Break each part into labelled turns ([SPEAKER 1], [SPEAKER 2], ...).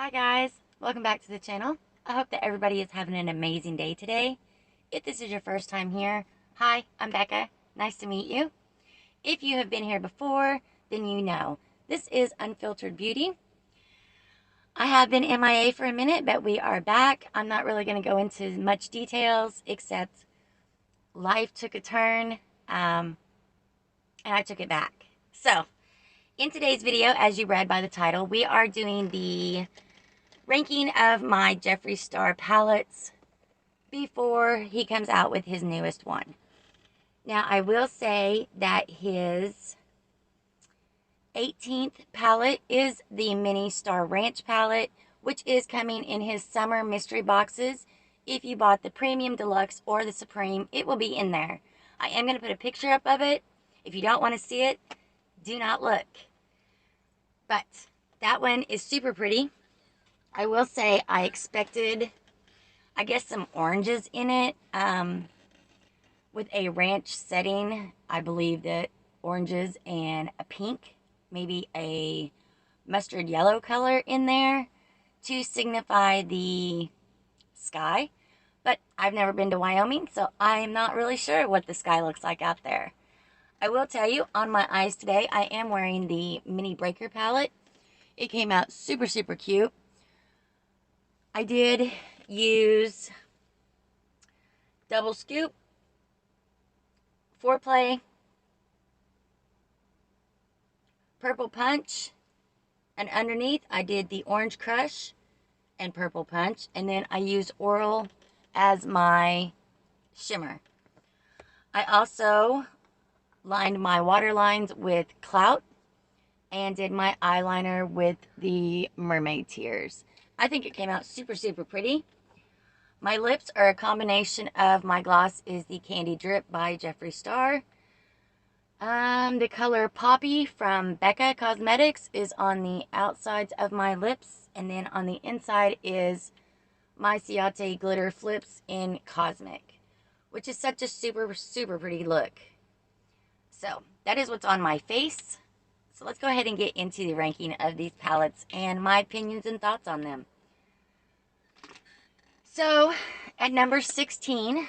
[SPEAKER 1] Hi guys, welcome back to the channel. I hope that everybody is having an amazing day today. If this is your first time here, hi, I'm Becca. Nice to meet you. If you have been here before, then you know. This is Unfiltered Beauty. I have been MIA for a minute, but we are back. I'm not really going to go into much details except life took a turn and I took it back. So, in today's video, as you read by the title, we are doing the ranking of my Jeffree Star palettes before he comes out with his newest one. Now, I will say that his 18th palette is the Mini Star Ranch palette, which is coming in his summer mystery boxes. If you bought the Premium, Deluxe, or the Supreme, it will be in there. I am going to put a picture up of it. If you don't want to see it, do not look. But that one is super pretty. I will say I expected, I guess, some oranges in it. With a ranch setting, I believe that oranges and a pink, maybe a mustard yellow color in there to signify the sky. But I've never been to Wyoming, so I'm not really sure what the sky looks like out there. I will tell you, on my eyes today, I am wearing the Mini Breaker palette. It came out super, super cute. I did use Double Scoop, Foreplay, Purple Punch, and underneath I did the Orange Crush and Purple Punch, and then I used Oral as my shimmer. I also lined my waterlines with Clout and did my eyeliner with the Mermaid Tears. I think it came out super, super pretty. My lips are a combination of, my gloss is the Candy Drip by Jeffree Star. The color Poppy from Becca Cosmetics is on the outsides of my lips, and then on the inside is my Ciate Glitter Flips in Cosmic, which is such a super, super pretty look. So, that is what's on my face. So let's go ahead and get into the ranking of these palettes and my opinions and thoughts on them. So, at number 16,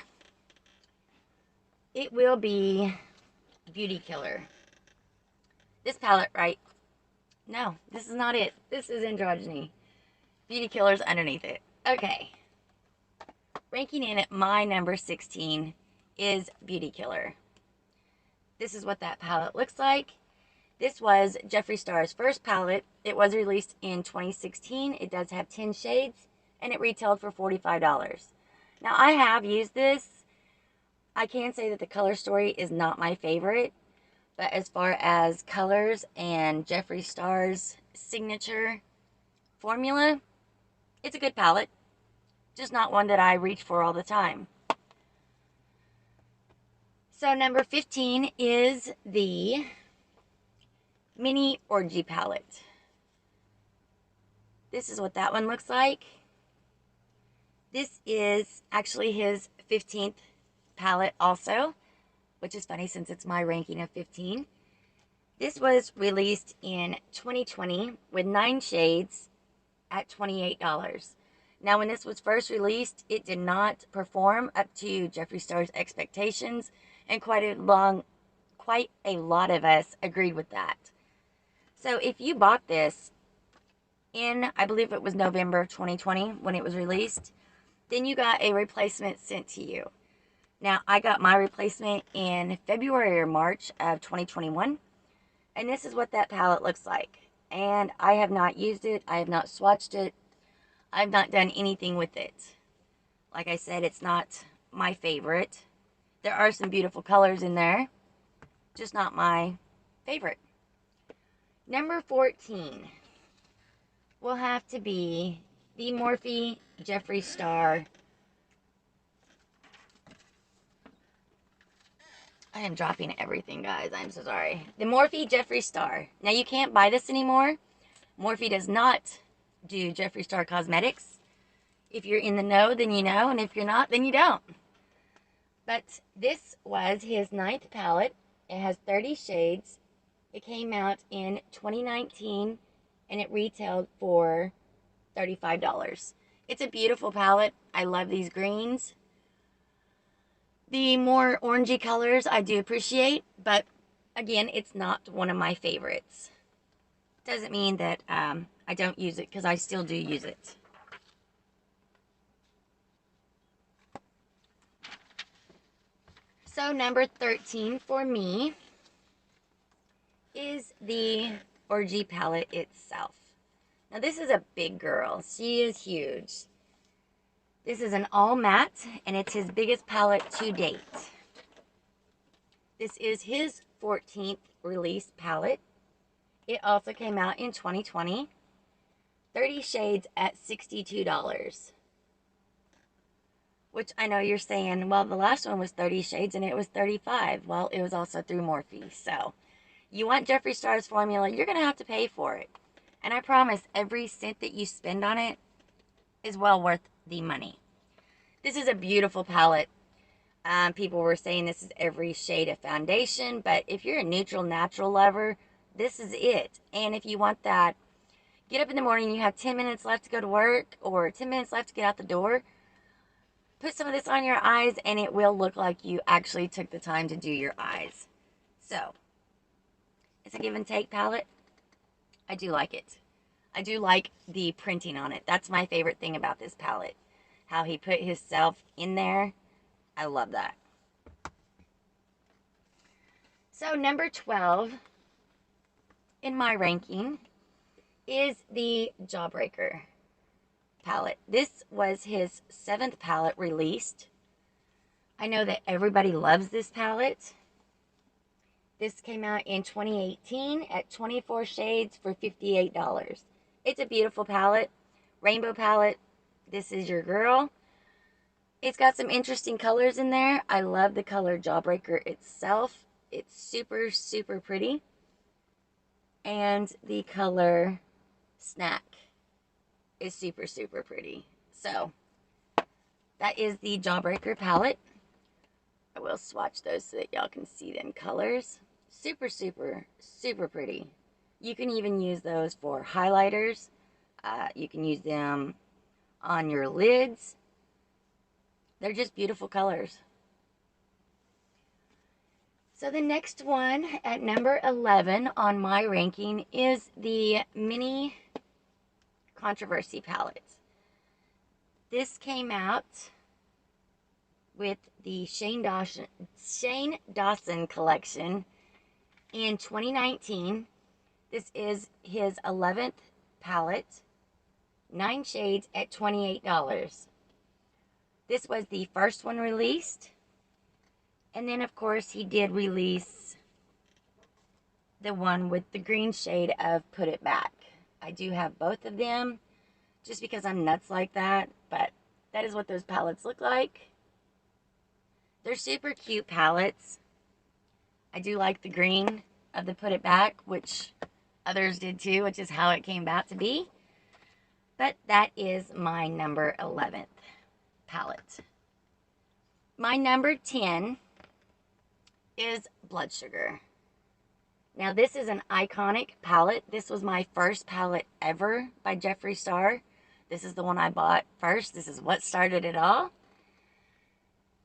[SPEAKER 1] it will be Beauty Killer. This palette, right? No, this is not it. This is Androgyny. Beauty Killer's underneath it. Okay. Ranking in at my number 16 is Beauty Killer. This is what that palette looks like. This was Jeffree Star's first palette. It was released in 2016. It does have 10 shades, and it retailed for $45. Now, I have used this. I can say that the color story is not my favorite, but as far as colors and Jeffree Star's signature formula, it's a good palette. Just not one that I reach for all the time. So number 15 is the Mini Orgy palette. This is what that one looks like. This is actually his 15th palette also, which is funny since it's my ranking of 15. This was released in 2020 with 9 shades at $28. Now, when this was first released, it did not perform up to Jeffree Star's expectations, and quite a lot of us agreed with that. So if you bought this in, I believe it was November of 2020 when it was released, then you got a replacement sent to you. Now, I got my replacement in February or March of 2021, and this is what that palette looks like. And I have not used it. I have not swatched it. I've not done anything with it. Like I said, it's not my favorite. There are some beautiful colors in there, just not my favorite. Number 14 will have to be the Morphe Jeffree Star. I am dropping everything, guys. I'm so sorry. The Morphe Jeffree Star. Now, you can't buy this anymore. Morphe does not do Jeffree Star Cosmetics. If you're in the know, then you know. And if you're not, then you don't. But this was his 9th palette. It has 30 shades. It came out in 2019. And it retailed for $35. It's a beautiful palette. I love these greens. The more orangey colors I do appreciate, but again, it's not one of my favorites. Doesn't mean that I don't use it, because I still do use it. So number 13 for me is the Orgy palette itself. Now this is a big girl. She is huge. This is an all matte, and it's his biggest palette to date. This is his 14th release palette. It also came out in 2020. 30 shades at $62. Which I know you're saying, well, the last one was 30 shades and it was $35. Well, it was also through Morphe. So, you want Jeffree Star's formula, you're going to have to pay for it. And I promise, every cent that you spend on it is well worth the money. This is a beautiful palette. People were saying this is every shade of foundation, but if you're a neutral, natural lover, this is it. And if you want that, get up in the morning, you have 10 minutes left to go to work or 10 minutes left to get out the door, put some of this on your eyes and it will look like you actually took the time to do your eyes. So, it's a give and take palette. I do like it. I do like the printing on it. That's my favorite thing about this palette. How he put himself in there. I love that. So number 12 in my ranking is the Jawbreaker palette. This was his 7th palette released. I know that everybody loves this palette. This came out in 2018 at 24 shades for $58. It's a beautiful palette. Rainbow palette. This is your girl. It's got some interesting colors in there. I love the color Jawbreaker itself. It's super, super pretty. And the color Snack is super, super pretty. So, that is the Jawbreaker palette. I will swatch those so that y'all can see them colors. Super, super, super pretty. You can even use those for highlighters. You can use them on your lids. They're just beautiful colors. So the next one at number 11 on my ranking is the Mini Controversy palette. This came out with the Shane Dawson collection in 2019. This is his 11th palette. 9 shades at $28. This was the first one released. And then, of course, he did release the one with the green shade of Put It Back. I do have both of them, just because I'm nuts like that. But that is what those palettes look like. They're super cute palettes. I do like the green of the Put It Back, which others did too, which is how it came about to be. But that is my number 11th palette. My number 10 is Blood Sugar. Now this is an iconic palette. This was my first palette ever by Jeffree Star. This is the one I bought first. This is what started it all.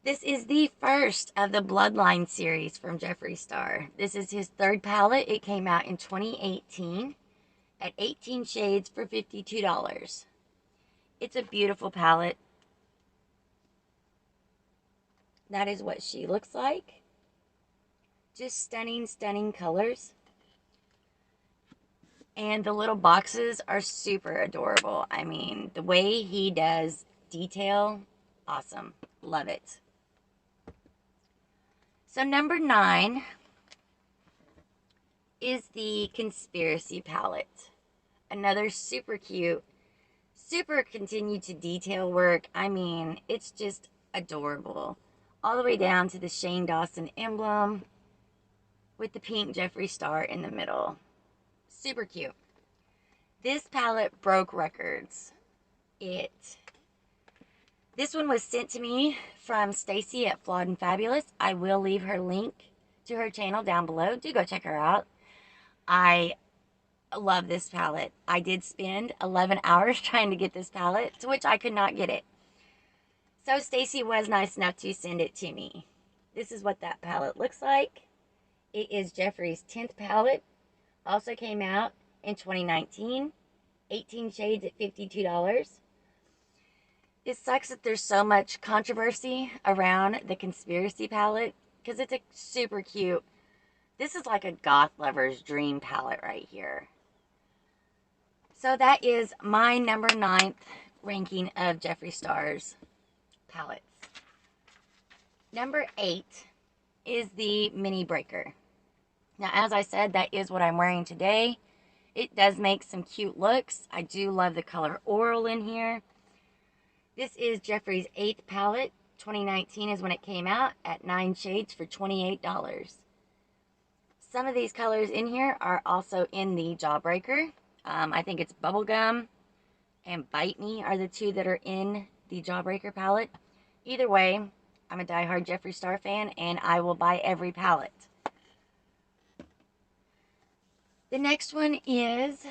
[SPEAKER 1] This is the first of the Bloodline series from Jeffree Star. This is his 3rd palette. It came out in 2018 at 18 shades for $52. It's a beautiful palette. That is what she looks like. Just stunning, stunning colors. And the little boxes are super adorable. I mean, the way he does detail, awesome. Love it. So number 9 is the Conspiracy palette. Another super cute, super continued to detail work. I mean, it's just adorable. All the way down to the Shane Dawson emblem with the pink Jeffree Star in the middle. Super cute. This palette broke records. This one was sent to me from Stacy at Flawed and Fabulous. I will leave her link to her channel down below. Do go check her out. I love this palette. I did spend 11 hours trying to get this palette, to which I could not get it. So Stacy was nice enough to send it to me. This is what that palette looks like. It is Jeffree's 10th palette. Also came out in 2019. 18 shades at $52. It sucks that there's so much controversy around the Conspiracy palette because it's a super cute. This is like a goth lover's dream palette right here. So that is my number 9th ranking of Jeffree Star's palettes. Number 8 is the Mini Breaker. Now, as I said, that is what I'm wearing today. It does make some cute looks. I do love the color Oral in here. This is Jeffree's 8th palette. 2019 is when it came out at 9 shades for $28. Some of these colors in here are also in the Jawbreaker. I think it's Bubblegum and Bite Me are the two that are in the Jawbreaker palette. Either way, I'm a diehard Jeffree Star fan, and I will buy every palette. The next one is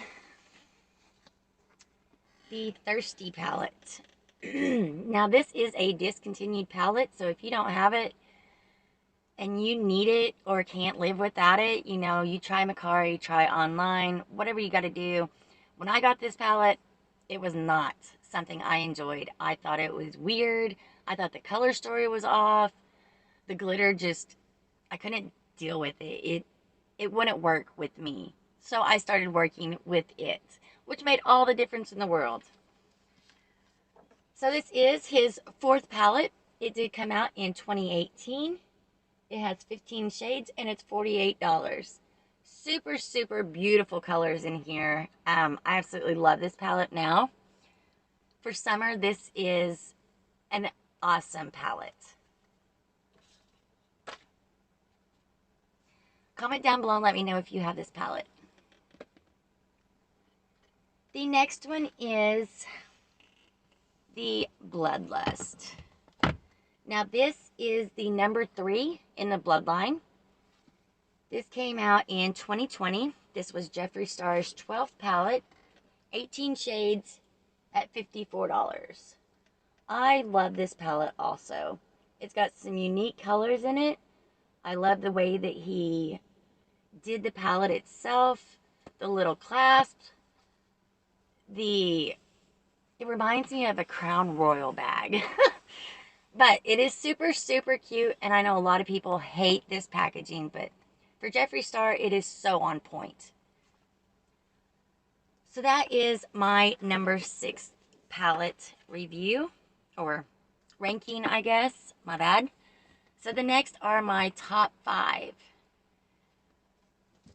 [SPEAKER 1] the Thirsty palette. Now, this is a discontinued palette, so if you don't have it and you need it or can't live without it, you know, you try Mercari, try online, whatever you got to do. When I got this palette, it was not something I enjoyed. I thought it was weird. I thought the color story was off. The glitter just, I couldn't deal with it. It wouldn't work with me. So I started working with it, which made all the difference in the world. So this is his 4th palette. It did come out in 2018. It has 15 shades and it's $48. Super, super beautiful colors in here. I absolutely love this palette now. For summer, this is an awesome palette. Comment down below and let me know if you have this palette. The next one is the Bloodlust. Now this is the number 3 in the Bloodline. This came out in 2020. This was Jeffree Star's 12th palette. 18 shades at $54. I love this palette also. It's got some unique colors in it. I love the way that he did the palette itself. The little clasp. It reminds me of a Crown Royal bag. But it is super, super cute. And I know a lot of people hate this packaging. But for Jeffree Star, it is so on point. So that is my number 6 palette review. Or ranking, I guess. My bad. So the next are my top 5.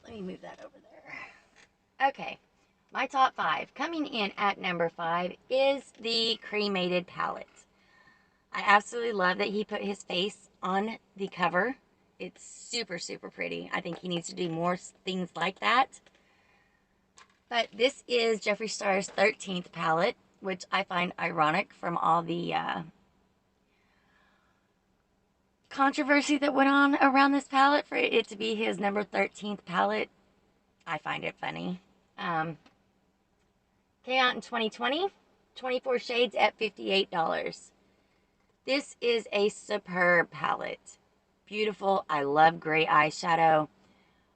[SPEAKER 1] Let me move that over there. Okay. My top 5. Coming in at number 5 is the Cremated palette. I absolutely love that he put his face on the cover. It's super, super pretty. I think he needs to do more things like that. But this is Jeffree Star's 13th palette, which I find ironic from all the controversy that went on around this palette. For it to be his number 13th palette, I find it funny. Came out in 2020, 24 shades at $58. This is a superb palette. Beautiful. I love gray eyeshadow.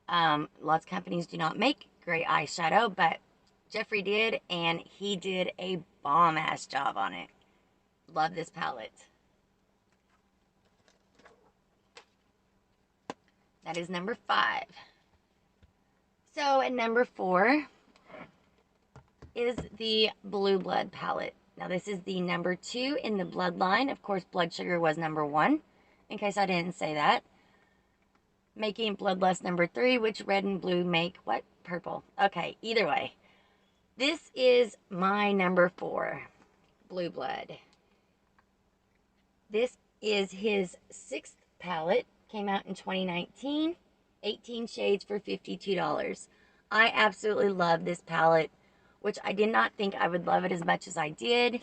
[SPEAKER 1] Lots of companies do not make gray eyeshadow, but Jeffree did, and he did a bomb-ass job on it. Love this palette. That is number 5. So at number 4 is the Blue Blood palette. Now this is the number 2 in the Bloodline. Of course, Blood Sugar was number 1, in case I didn't say that. Making Bloodlust number 3, which red and blue make, what? Purple. Okay, either way. This is my number 4, Blue Blood. This is his 6th palette. Came out in 2019. 18 shades for $52. I absolutely love this palette, which I did not think I would love it as much as I did.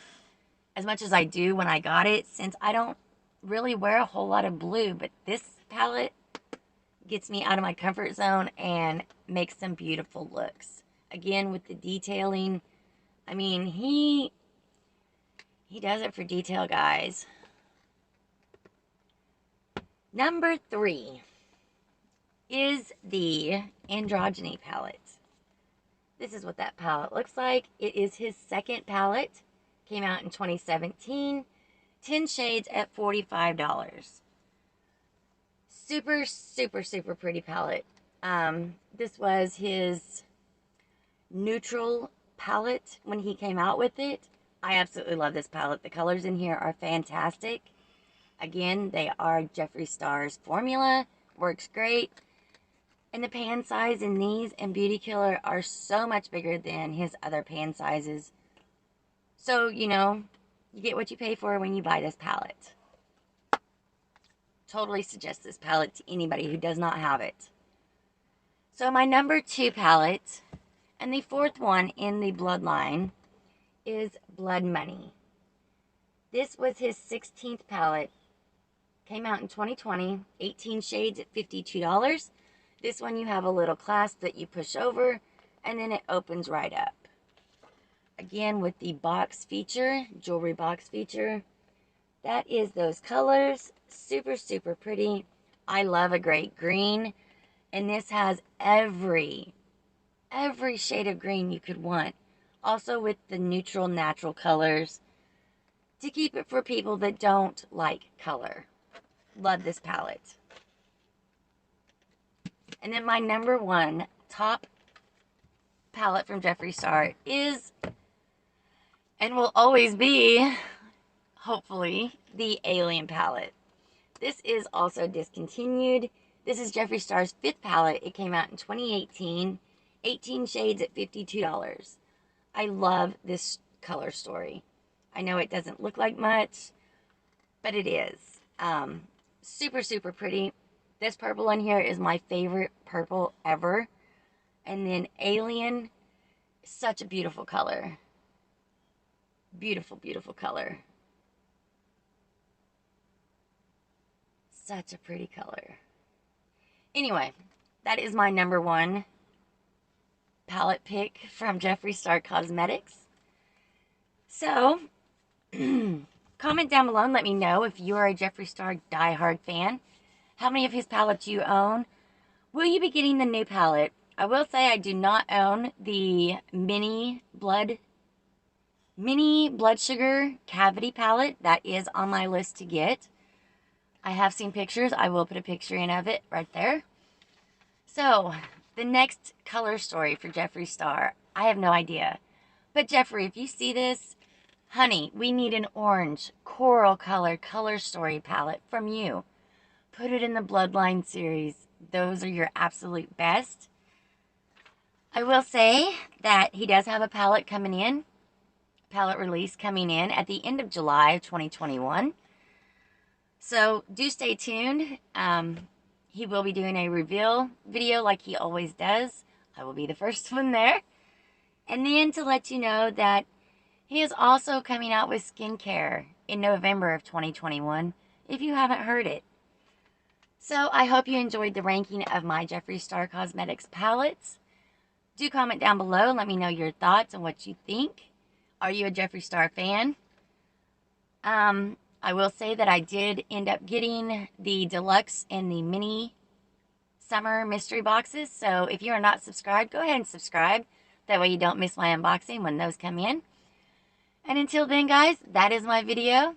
[SPEAKER 1] As much as I do when I got it, since I don't really wear a whole lot of blue. But this palette gets me out of my comfort zone and makes some beautiful looks. Again, with the detailing. I mean, he does it for detail, guys. Number 3 is the Androgyny palette. This is what that palette looks like. It is his second palette. Came out in 2017. 10 shades at $45. Super, super, super pretty palette. This was his neutral palette when he came out with it. I absolutely love this palette. The colors in here are fantastic. Again, they are Jeffree Star's formula. Works great. And the pan size in these and Beauty Killer are so much bigger than his other pan sizes. So, you know, you get what you pay for when you buy this palette. Totally suggest this palette to anybody who does not have it. So my number 2 palette, and the 4th one in the Bloodline, is Blood Money. This was his 16th palette. Came out in 2020. 18 shades at $52. This one you have a little clasp that you push over, and then it opens right up. Again, with the box feature, jewelry box feature. That is those colors. Super, super pretty. I love a great green. And this has every shade of green you could want. Also with the neutral, natural colors to keep it for people that don't like color. Love this palette. And then my number 1 top palette from Jeffree Star is, and will always be, hopefully, the Alien palette. This is also discontinued. This is Jeffree Star's 5th palette. It came out in 2018. 18 shades at $52. I love this color story. I know it doesn't look like much, but it is. Super, super pretty. This purple in here is my favorite purple ever. And then Alien, such a beautiful color. Beautiful, beautiful color. Such a pretty color. Anyway, that is my number 1 palette pick from Jeffree Star Cosmetics. So, comment down below and let me know if you are a Jeffree Star diehard fan. How many of his palettes you own? Will you be getting the new palette? I will say I do not own the mini blood sugar cavity palette. That is on my list to get. I have seen pictures. I will put a picture in of it right there. So, the next color story for Jeffree Star, I have no idea. But Jeffree, if you see this, honey, we need an orange coral color story palette from you. Put it in the Bloodline series. Those are your absolute best. I will say that he does have a palette coming in. Palette release coming in at the end of July of 2021. So do stay tuned. He will be doing a reveal video like he always does. I will be the first one there. And then to let you know that he is also coming out with skincare in November of 2021, if you haven't heard it. So I hope you enjoyed the ranking of my Jeffree Star Cosmetics palettes. Do comment down below and let me know your thoughts and what you think. Are you a Jeffree Star fan? I will say that I did end up getting the deluxe and the mini summer mystery boxes. So if you are not subscribed, go ahead and subscribe. That way you don't miss my unboxing when those come in. And until then, guys, that is my video.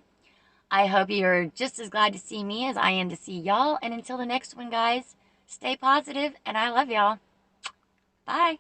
[SPEAKER 1] I hope you're just as glad to see me as I am to see y'all. And until the next one, guys, stay positive, and I love y'all. Bye.